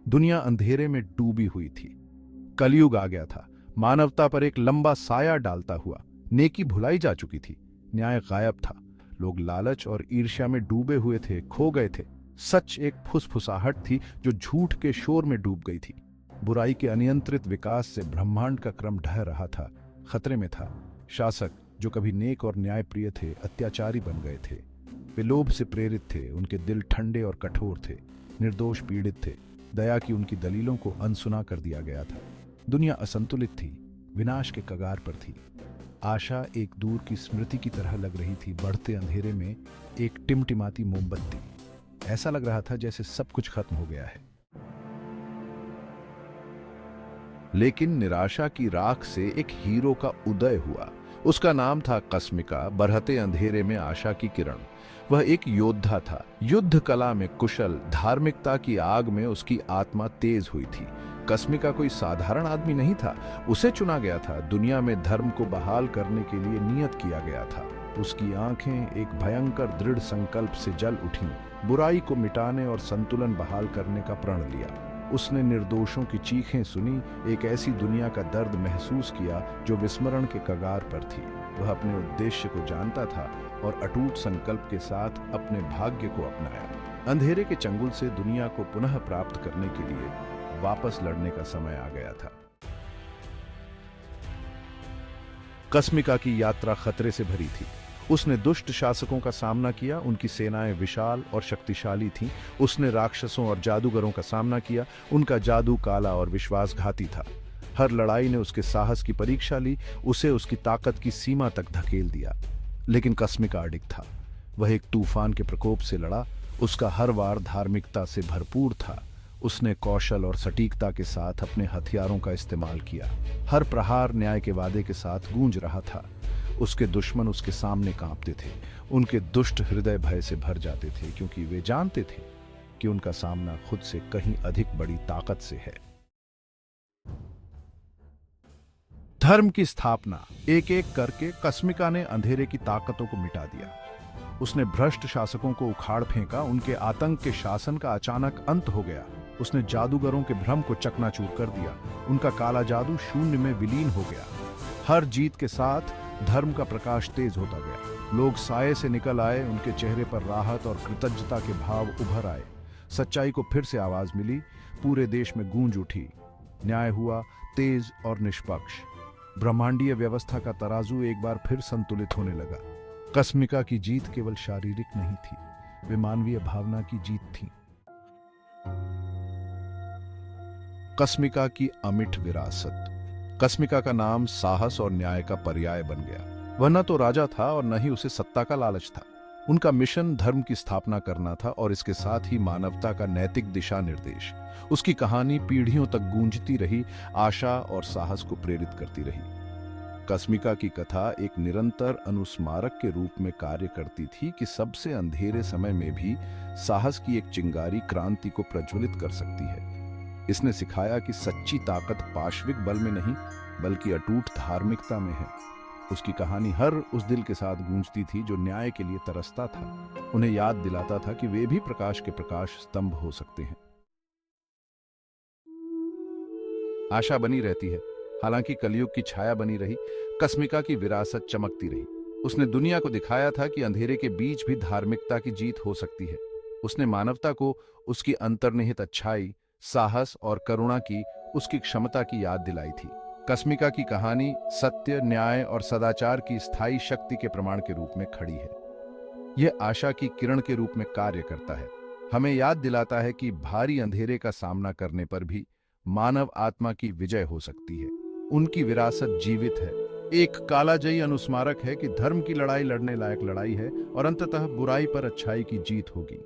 दुनिया अंधेरे में डूबी हुई थी। कलयुग आ गया था, मानवता पर एक लंबा साया डालता हुआ। नेकी भुलाई जा चुकी थी, न्याय गायब था। लोग लालच और ईर्ष्या में डूबे हुए थे, खो गए थे। सच एक फुसफुसाहट थी जो झूठ के शोर में डूब गई थी। बुराई के अनियंत्रित विकास से ब्रह्मांड का क्रम ढह रहा था, खतरे में था। शासक जो कभी नेक और न्यायप्रिय थे, अत्याचारी बन गए थे। वे लोभ से प्रेरित थे, उनके दिल ठंडे और कठोर थे। निर्दोष पीड़ित थे, दया की उनकी दलीलों को अनसुना कर दिया गया था। दुनिया असंतुलित थी, विनाश के कगार पर थी। आशा एक दूर की स्मृति की तरह लग रही थी, बढ़ते अंधेरे में एक टिमटिमाती मोमबत्ती। ऐसा लग रहा था जैसे सब कुछ खत्म हो गया है। लेकिन निराशा की राख से एक हीरो का उदय हुआ। उसका नाम था कस्मिका, बरहते अंधेरे में आशा की किरण। वह एक योद्धा था, युद्ध कला में कुशल, धार्मिकता की आग में उसकी आत्मा तेज हुई थी। कस्मिका कोई साधारण आदमी नहीं था, उसे चुना गया था, दुनिया में धर्म को बहाल करने के लिए नियत किया गया था। उसकी आंखें एक भयंकर दृढ़ संकल्प से जल उठीं, बुराई को मिटाने और संतुलन बहाल करने का प्रण लिया। उसने निर्दोषों की चीखें सुनी, एक ऐसी दुनिया का दर्द महसूस किया जो विस्मरण के कगार पर थी। वह अपने उद्देश्य को जानता था और अटूट संकल्प के साथ अपने भाग्य को अपनाया। अंधेरे के चंगुल से दुनिया को पुनः प्राप्त करने के लिए वापस लड़ने का समय आ गया था। कस्मिका की यात्रा खतरे से भरी थी। उसने दुष्ट शासकों का सामना किया, उनकी सेनाएं विशाल और शक्तिशाली थीं। उसने राक्षसों और जादूगरों का सामना किया, उनका जादू काला और विश्वासघाती था। हर लड़ाई ने उसके साहस की परीक्षा ली, उसे उसकी ताकत की सीमा तक धकेल दिया। लेकिन कस्मिका अडिग था। वह एक तूफान के प्रकोप से लड़ा। उसका हर वार धार्मिकता से भरपूर था। उसने कौशल और सटीकता के साथ अपने हथियारों का इस्तेमाल किया। हर प्रहार न्याय के वादे के साथ गूंज रहा था। उसके दुश्मन उसके सामने कांपते थे, उनके दुष्ट हृदय भय से भर जाते थे, क्योंकि वे जानते थे कि उनका सामना खुद से कहीं अधिक बड़ी ताकत से है। धर्म की स्थापना एक एक करके कस्मिका ने अंधेरे की ताकतों को मिटा दिया। उसने भ्रष्ट शासकों को उखाड़ फेंका, उनके आतंक के शासन का अचानक अंत हो गया। उसने जादूगरों के भ्रम को चकनाचूर कर दिया, उनका काला जादू शून्य में विलीन हो गया। हर जीत के साथ धर्म का प्रकाश तेज होता गया। लोग साये से निकल आए, उनके चेहरे पर राहत और कृतज्ञता के भाव उभर आए। सच्चाई को फिर से आवाज मिली, पूरे देश में गूंज उठी। न्याय हुआ, तेज और निष्पक्ष। ब्रह्मांडीय व्यवस्था का तराजू एक बार फिर संतुलित होने लगा। कस्मिका की जीत केवल शारीरिक नहीं थी, वे मानवीय भावना की जीत थी। कस्मिका की अमिट विरासत। कस्मिका का नाम साहस और न्याय का पर्याय बन गया। वह न तो राजा था और न ही उसे सत्ता का लालच था। उनका मिशन धर्म की स्थापना करना था और इसके साथ ही मानवता का नैतिक दिशा निर्देश। उसकी कहानी पीढ़ियों तक गूंजती रही, आशा और साहस को प्रेरित करती रही। कस्मिका की कथा एक निरंतर अनुस्मारक के रूप में कार्य करती थी कि सबसे अंधेरे समय में भी साहस की एक चिंगारी क्रांति को प्रज्वलित कर सकती है। इसने सिखाया कि सच्ची ताकत पाशविक बल में नहीं, बल्कि अटूट धार्मिकता में है। उसकी कहानी हर उस दिल के साथ गूंजती थी जो न्याय के लिए तरसता था। उन्हें याद दिलाता था कि वे भी प्रकाश के प्रकाश स्तंभ हो सकते हैं। आशा बनी रहती है, हालांकि कलयुग की छाया बनी रही। कस्मिका की विरासत चमकती रही। उसने दुनिया को दिखाया था कि अंधेरे के बीच भी धार्मिकता की जीत हो सकती है। उसने मानवता को उसकी अंतर्निहित अच्छाई, साहस और करुणा की उसकी क्षमता की याद दिलाई थी। कस्मिका की कहानी सत्य, न्याय और सदाचार की स्थायी शक्ति के प्रमाण के रूप में खड़ी है। यह आशा की किरण के रूप में कार्य करता है, हमें याद दिलाता है कि भारी अंधेरे का सामना करने पर भी मानव आत्मा की विजय हो सकती है। उनकी विरासत जीवित है, एक कालाजयी अनुस्मारक है कि धर्म की लड़ाई लड़ने लायक लड़ाई है और अंततः बुराई पर अच्छाई की जीत होगी।